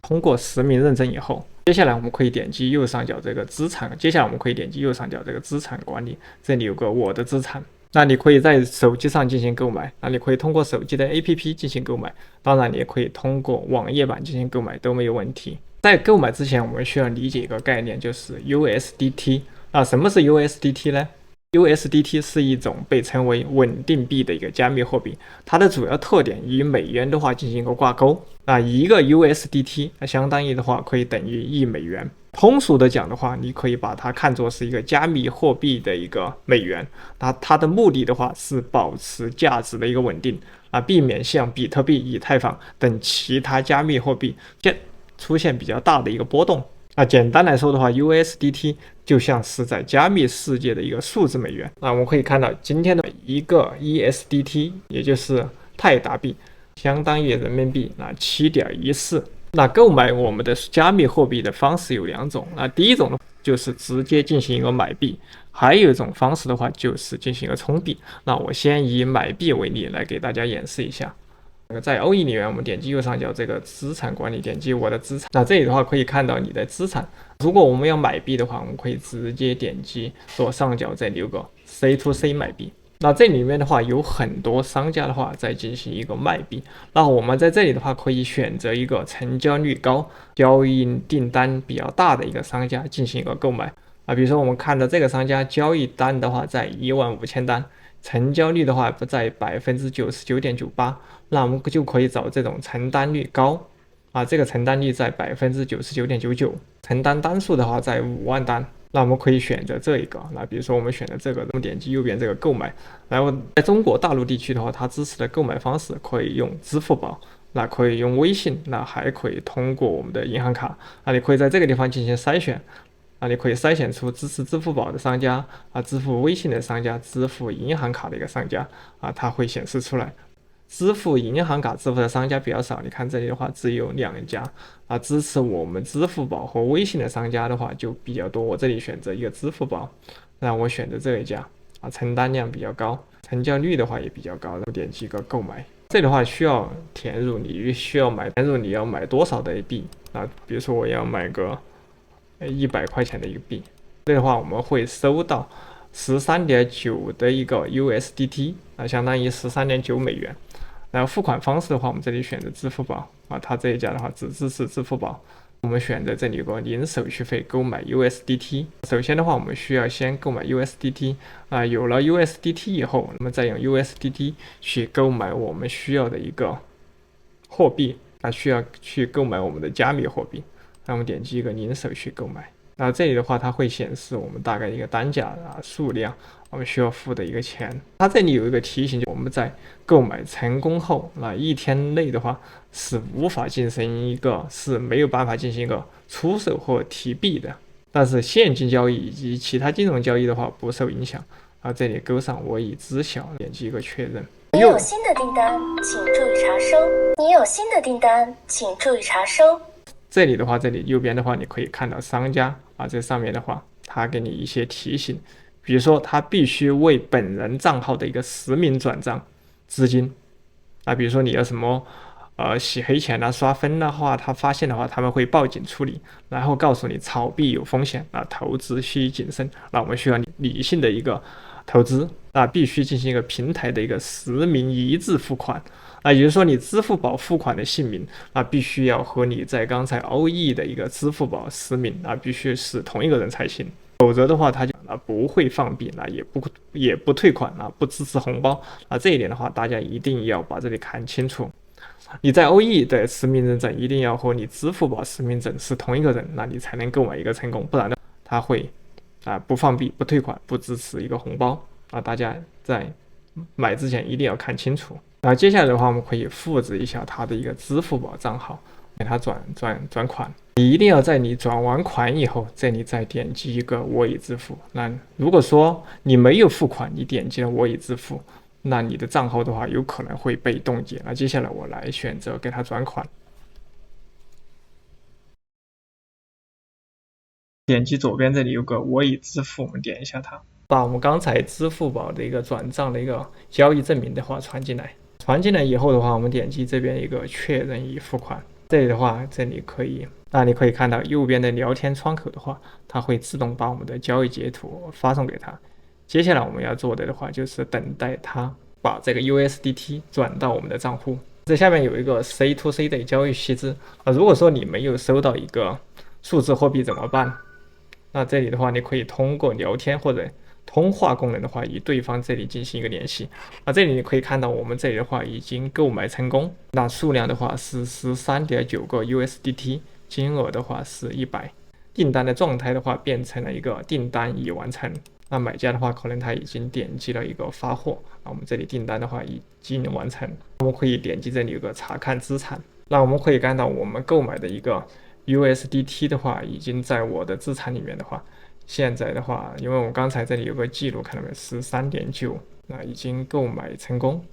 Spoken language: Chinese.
通过实名认证以后，接下来我们可以点击右上角这个资产，管理，这里有个我的资产。那你可以在手机上进行购买，那你可以通过手机的 APP 进行购买，当然你也可以通过网页版进行购买都没有问题。在购买之前，我们需要理解一个概念，就是 USDT。那什么是 USDT 呢？USDT 是一种被称为稳定币的一个加密货币，它的主要特点与美元的话进行一个挂钩。那一个 USDT 相当于的话可以等于1美元。通俗的讲的话，你可以把它看作是一个加密货币的一个美元。那它的目的的话是保持价值的一个稳定避免像比特币、以太坊等其他加密货币出现比较大的一个波动。简单来说的话 ，USDT 就像是在加密世界的一个数字美元。我们可以看到今天的一个 ESDT， 也就是泰达币，相当于人民币7.14。购买我们的加密货币的方式有2种。第一种呢，就是直接进行一个买币，还有一种方式的话就是进行一个充币。我先以买币为例来给大家演示一下。在 OE 里面，我们点击右上角这个资产管理，点击我的资产。这里的话可以看到你的资产。如果我们要买币的话，我们可以直接点击左上角这里有个 C to C 买币。这里面的话有很多商家的话在进行一个卖币。我们在这里的话可以选择一个成交率高、交易订单比较大的一个商家进行一个购买。比如说我们看到这个商家交易单的话在15000单。成交率的话不在 99.98%， 那我们就可以找这种承担率高这个承担率在 99.99%， 承担单数的话在5万单，那我们可以选择这一个。比如说我们选择这个，我们点击右边这个购买。然后在中国大陆地区的话，它支持的购买方式可以用支付宝，可以用微信，还可以通过我们的银行卡。你可以在这个地方进行筛选。你可以筛选出支持支付宝的商家支付微信的商家、支付银行卡的一个商家它会显示出来。支付银行卡支付的商家比较少，你看这里的话只有2家支持我们支付宝和微信的商家的话就比较多。我这里选择一个支付宝，我选择这一家承担量比较高，成交率的话也比较高，点击一个购买。这里的话需要填入你要买多少的币比如说我要买个100块钱的一个币，这的话我们会收到13.9的一个 USDT， 相当于13.9美元。然后付款方式的话，我们这里选择支付宝它这一家的话只支持支付宝。我们选择这里有个零手续费购买 USDT。首先的话，我们需要先购买 USDT 有了 USDT 以后，我们再用 USDT 去购买我们需要的一个货币需要去购买我们的加密货币。那我们点击一个零手续购买。这里的话它会显示我们大概一个单价数量，我们需要付的一个钱。它这里有一个提醒，我们在购买成功后1天内的话是没有办法进行一个出售或提币的，但是现金交易以及其他金融交易的话不受影响。这里勾上我已知晓，点击一个确认。你有新的订单，请注意查收。你有新的订单，请注意查收。这里的话，这里右边的话，你可以看到商家这上面的话，他给你一些提醒，比如说他必须为本人账号的一个实名转账资金比如说你要什么洗黑钱刷分的话，他发现的话，他们会报警处理，然后告诉你炒币有风险投资需谨慎。我们需要理性的一个投资必须进行一个平台的一个实名一致付款也就是说你支付宝付款的姓名必须要和你在刚才 OE 的一个支付宝实名必须是同一个人才行，否则的话他就不会放币也不退款不支持红包这一点的话大家一定要把这里看清楚。你在 OE 的实名认证一定要和你支付宝实名证是同一个人，你才能购买一个成功，不然的他会不放币、不退款、不支持一个红包大家在买之前一定要看清楚。接下来的话，我们可以复制一下他的一个支付宝账号，给他转款。你一定要在你转完款以后，这里再点击一个我已支付。如果说你没有付款，你点击了我已支付，那你的账号的话有可能会被冻结。接下来我来选择给他转款，点击左边这里有个我已支付，我们点一下它，把我们刚才支付宝的一个转账的一个交易证明的话传进来以后的话，我们点击这边一个确认已付款这里的话，那你可以看到右边的聊天窗口的话，它会自动把我们的交易截图发送给他。接下来我们要做的话，就是等待它把这个 USDT 转到我们的账户。这下面有一个 C to C 的交易须知如果说你没有收到一个数字货币怎么办？那这里的话，你可以通过聊天或者通话功能的话，与对方这里进行一个联系。这里你可以看到，我们这里的话已经购买成功，那数量的话是13.9个 USDT， 金额的话是100，订单的状态的话变成了一个订单已完成。那买家的话，可能他已经点击了一个发货，我们这里订单的话已经完成。我们可以点击这里有个查看资产，那我们可以看到我们购买的一个 USDT 的话，已经在我的资产里面的话，现在的话，因为我刚才这里有个记录，看到没有，13.9，那已经购买成功。